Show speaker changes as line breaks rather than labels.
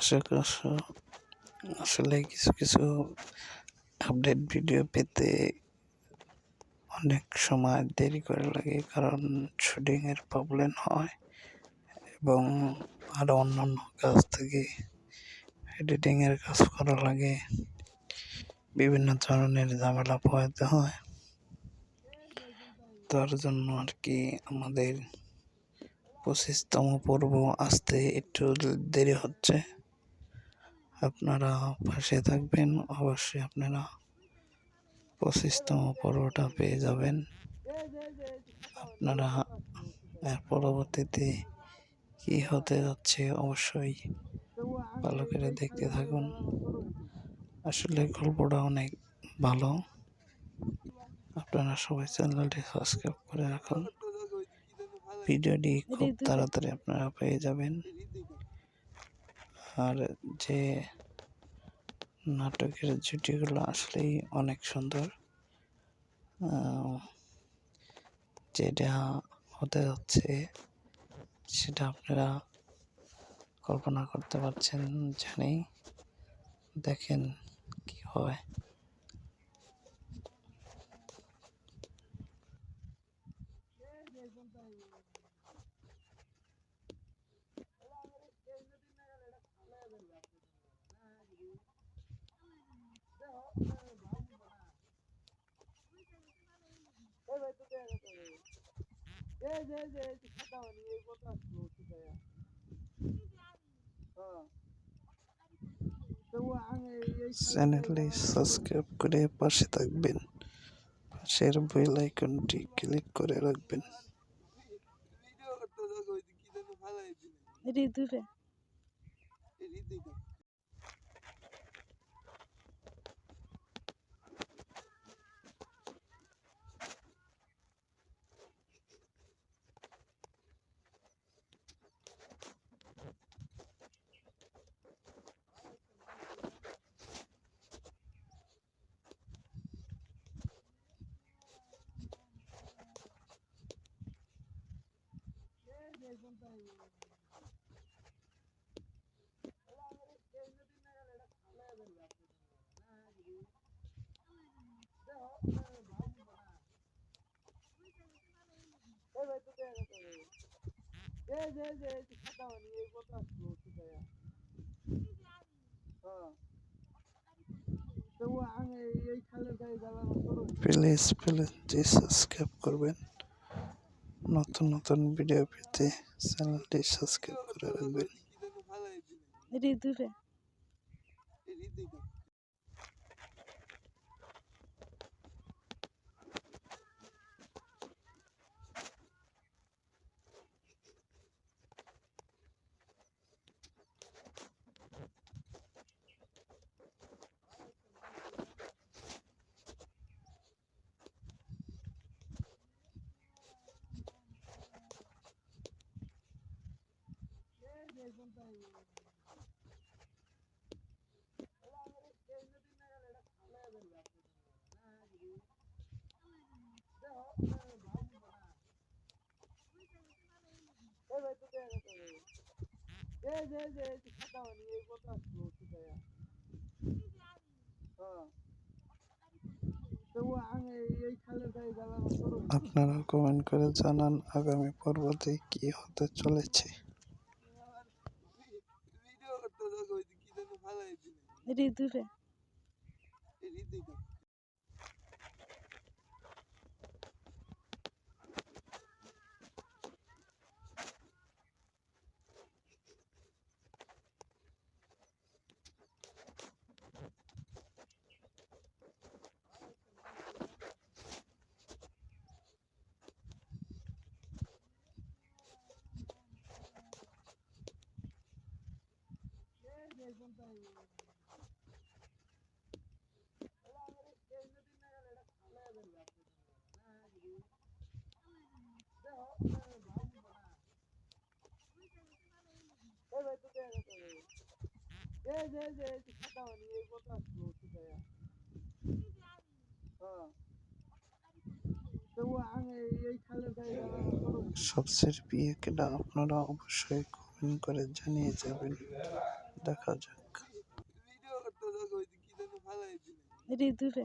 আশেপাশে আসলে কিছু কিছু আপডেট ভিডিও পেতে অনেক সময় দেরি করে লাগে, কারণ শুটিংয়ের প্রবলেম হয় এবং আরও অন্যান্য কাজ থেকে এডিটিংয়ের কাজ করা লাগে, বিভিন্ন ধরনের ঝামেলা পোহাতে হয়। তার জন্য আর কি আমাদের 25তম পর্ব আসতে একটু দেরি হচ্ছে। আপনারা পাশে থাকবেন, অবশ্যই আপনারা 25তম পর্বটা পেয়ে যাবেন। আপনারা এর পরবর্তীতে কি হতে যাচ্ছে অবশ্যই ভালো করে দেখতে থাকুন। আসলে গল্পটা অনেক ভালো। আপনারা সবাই চ্যানেলটি সাবস্ক্রাইব করে রাখুন। ভিডিওটি খুব তাড়াতাড়ি আপনারা পেয়ে যাবেন। আর যে নাটকের জুটিগুলো আসলেই অনেক সুন্দর। যেটা হতে যাচ্ছে সেটা আপনারা কল্পনা করতে পারছেন জানি। দেখেন কি হয়। চ্যানেলটি সাবস্ক্রাইব করে পাশে থাকবেন, পাশের বেল আইকনটি ক্লিক করে রাখবেন। প্লিজ সাবস্ক্রাইব করবেন। নতুন নতুন ভিডিও পেতে চ্যানেলটি সাবস্ক্রাইব করে রাখবেন। আপনারা কমেন্ট করে জানান আগামী পর্বতে কি হতে চলেছে। সবচেয়ে প্রিয় কেটা আপনারা অবশ্যই কমেন্ট করে জানিয়ে যাবেন। দেখা যাক।
ঋতুরে